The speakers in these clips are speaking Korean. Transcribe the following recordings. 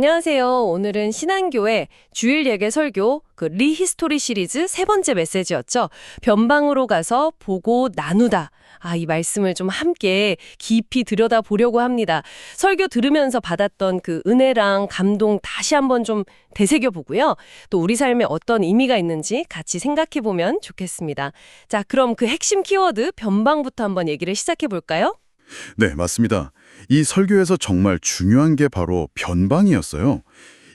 안녕하세요. 오늘은 신한교회 주일 예계 설교 리히스토리 시리즈 세 번째 메시지였죠. 변방으로 가서 보고 나누다. 이 말씀을 좀 함께 깊이 들여다보려고 합니다. 설교 들으면서 받았던 그 은혜랑 감동 다시 한번 좀 되새겨보고요. 또 우리 삶에 어떤 의미가 있는지 같이 생각해보면 좋겠습니다. 자, 그럼 그 핵심 키워드 변방부터 한번 얘기를 시작해볼까요? 네, 맞습니다. 이 설교에서 정말 중요한 게 바로 변방이었어요.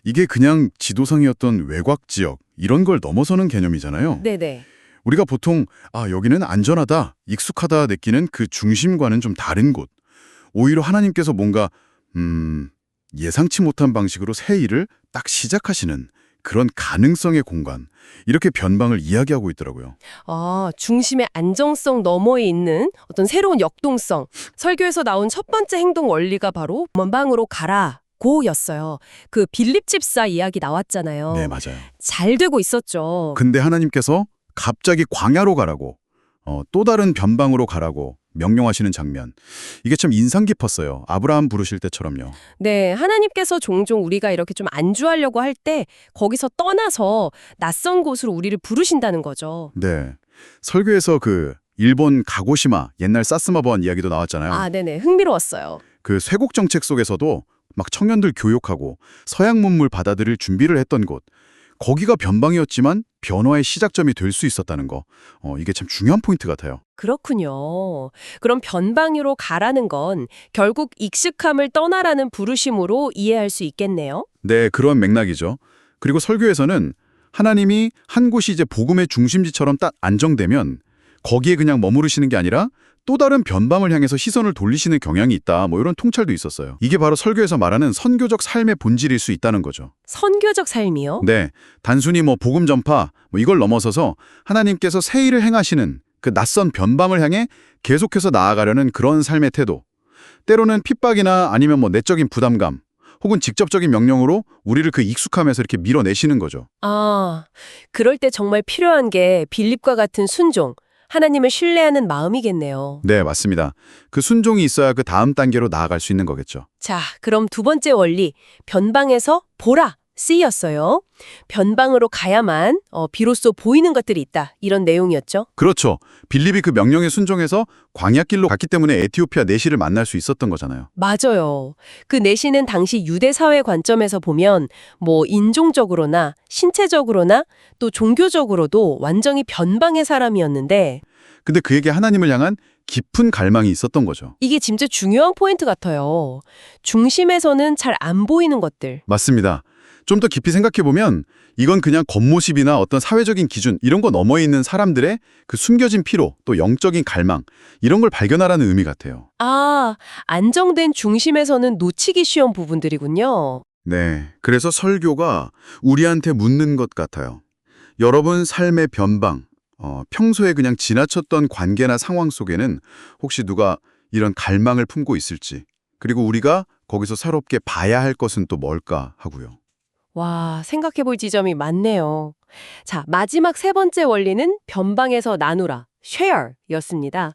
이게 그냥 지도상이었던 외곽 지역, 이런 걸 넘어서는 개념이잖아요. 네네. 우리가 보통 여기는 안전하다, 익숙하다 느끼는 그 중심과는 좀 다른 곳. 오히려 하나님께서 뭔가 예상치 못한 방식으로 새 일을 딱 시작하시는 그런 가능성의 공간, 이렇게 변방을 이야기하고 있더라고요. 중심의 안정성 너머에 있는 어떤 새로운 역동성. 설교에서 나온 첫 번째 행동 원리가 바로 변방으로 가라. 고였어요. 그 빌립 집사 이야기 나왔잖아요. 네, 맞아요. 잘 되고 있었죠. 근데 하나님께서 갑자기 광야로 가라고, 또 다른 변방으로 가라고 명령하시는 장면. 이게 참 인상 깊었어요. 아브라함 부르실 때처럼요. 네, 하나님께서 종종 우리가 이렇게 좀 안주하려고 할 때 거기서 떠나서 낯선 곳으로 우리를 부르신다는 거죠. 네. 설교에서 그 일본 가고시마 옛날 사스마번 이야기도 나왔잖아요. 네네. 흥미로웠어요. 그 쇄국 정책 속에서도 막 청년들 교육하고 서양 문물 받아들일 준비를 했던 곳. 거기가 변방이었지만 변화의 시작점이 될 수 있었다는 거. 이게 참 중요한 포인트 같아요. 그렇군요. 그럼 변방으로 가라는 건 결국 익숙함을 떠나라는 부르심으로 이해할 수 있겠네요. 네, 그런 맥락이죠. 그리고 설교에서는 하나님이 한 곳이 이제 복음의 중심지처럼 딱 안정되면 거기에 그냥 머무르시는 게 아니라 또 다른 변방을 향해서 시선을 돌리시는 경향이 있다. 이런 통찰도 있었어요. 이게 바로 설교에서 말하는 선교적 삶의 본질일 수 있다는 거죠. 선교적 삶이요? 네, 단순히 복음 전파 이걸 넘어서서 하나님께서 새 일을 행하시는 그 낯선 변방을 향해 계속해서 나아가려는 그런 삶의 태도. 때로는 핍박이나 아니면 내적인 부담감 혹은 직접적인 명령으로 우리를 그 익숙함에서 이렇게 밀어내시는 거죠. 그럴 때 정말 필요한 게 빌립과 같은 순종, 하나님을 신뢰하는 마음이겠네요. 네, 맞습니다. 그 순종이 있어야 그 다음 단계로 나아갈 수 있는 거겠죠. 자, 그럼 두 번째 원리, 변방에서 보라, C였어요. 변방으로 가야만 비로소 보이는 것들이 있다. 이런 내용이었죠. 그렇죠. 빌립이 그 명령에 순종해서 광야길로 갔기 때문에 에티오피아 내시를 만날 수 있었던 거잖아요. 맞아요. 그 내시는 당시 유대 사회 관점에서 보면 인종적으로나 신체적으로나 또 종교적으로도 완전히 변방의 사람이었는데 근데 그에게 하나님을 향한 깊은 갈망이 있었던 거죠. 이게 진짜 중요한 포인트 같아요. 중심에서는 잘 안 보이는 것들. 맞습니다. 좀 더 깊이 생각해보면 이건 그냥 겉모습이나 어떤 사회적인 기준 이런 거 넘어 있는 사람들의 그 숨겨진 피로 또 영적인 갈망 이런 걸 발견하라는 의미 같아요. 안정된 중심에서는 놓치기 쉬운 부분들이군요. 네, 그래서 설교가 우리한테 묻는 것 같아요. 여러분 삶의 변방, 평소에 그냥 지나쳤던 관계나 상황 속에는 혹시 누가 이런 갈망을 품고 있을지 그리고 우리가 거기서 새롭게 봐야 할 것은 또 뭘까 하고요. 와, 생각해볼 지점이 많네요. 자, 마지막 세 번째 원리는 변방에서 나누라, share였습니다.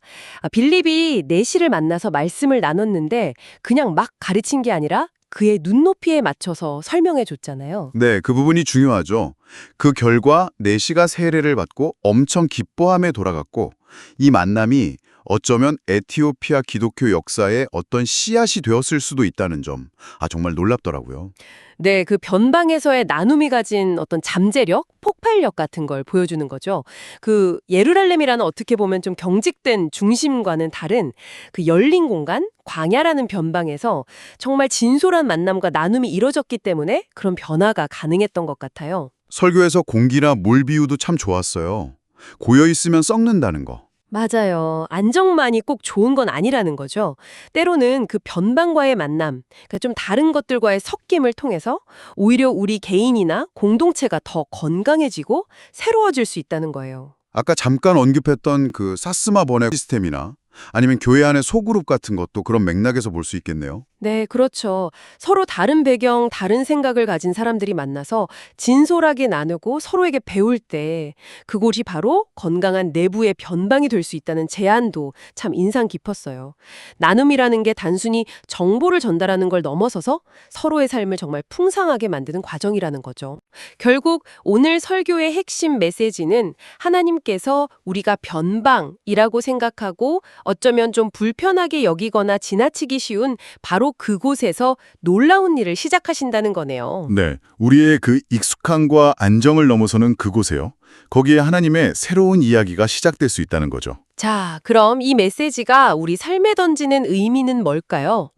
빌립이 내시를 만나서 말씀을 나눴는데 그냥 막 가르친 게 아니라 그의 눈높이에 맞춰서 설명해 줬잖아요. 네, 그 부분이 중요하죠. 그 결과 내시가 세례를 받고 엄청 기뻐함에 돌아갔고 이 만남이 어쩌면 에티오피아 기독교 역사의 어떤 씨앗이 되었을 수도 있다는 점. 정말 놀랍더라고요. 네, 그 변방에서의 나눔이 가진 어떤 잠재력, 폭발력 같은 걸 보여주는 거죠. 그 예루살렘이라는 어떻게 보면 좀 경직된 중심과는 다른 그 열린 공간, 광야라는 변방에서 정말 진솔한 만남과 나눔이 이뤄졌기 때문에 그런 변화가 가능했던 것 같아요. 설교에서 공기나 물 비유도 참 좋았어요. 고여있으면 썩는다는 거. 맞아요. 안정만이 꼭 좋은 건 아니라는 거죠. 때로는 그 변방과의 만남, 그러니까 좀 다른 것들과의 섞임을 통해서 오히려 우리 개인이나 공동체가 더 건강해지고 새로워질 수 있다는 거예요. 아까 잠깐 언급했던 그 사스마 번외 시스템이나 아니면 교회 안의 소그룹 같은 것도 그런 맥락에서 볼 수 있겠네요. 네, 그렇죠. 서로 다른 배경, 다른 생각을 가진 사람들이 만나서 진솔하게 나누고 서로에게 배울 때 그곳이 바로 건강한 내부의 변방이 될 수 있다는 제안도 참 인상 깊었어요. 나눔이라는 게 단순히 정보를 전달하는 걸 넘어서서 서로의 삶을 정말 풍성하게 만드는 과정이라는 거죠. 결국 오늘 설교의 핵심 메시지는 하나님께서 우리가 변방이라고 생각하고 어쩌면 좀 불편하게 여기거나 지나치기 쉬운 바로 그곳에서 놀라운 일을 시작하신다는 거네요. 네, 우리의 그 익숙함과 안정을 넘어서는 그곳에요. 거기에 하나님의 새로운 이야기가 시작될 수 있다는 거죠. 자, 그럼 이 메시지가 우리 삶에 던지는 의미는 뭘까요?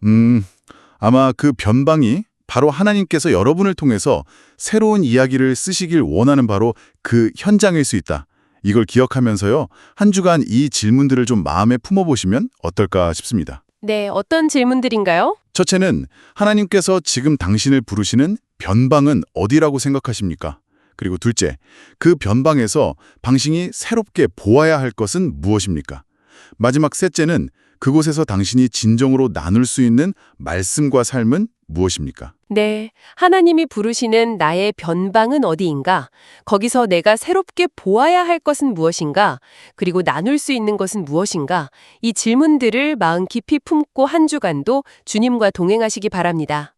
아마 그 변방이 바로 하나님께서 여러분을 통해서 새로운 이야기를 쓰시길 원하는 바로 그 현장일 수 있다. 이걸 기억하면서요, 한 주간 이 질문들을 좀 마음에 품어보시면 어떨까 싶습니다. 네, 어떤 질문들인가요? 첫째는 하나님께서 지금 당신을 부르시는 변방은 어디라고 생각하십니까? 그리고 둘째, 그 변방에서 당신이 새롭게 보아야 할 것은 무엇입니까? 마지막 셋째는 그곳에서 당신이 진정으로 나눌 수 있는 말씀과 삶은 무엇입니까? 네, 하나님이 부르시는 나의 변방은 어디인가? 거기서 내가 새롭게 보아야 할 것은 무엇인가? 그리고 나눌 수 있는 것은 무엇인가? 이 질문들을 마음 깊이 품고 한 주간도 주님과 동행하시기 바랍니다.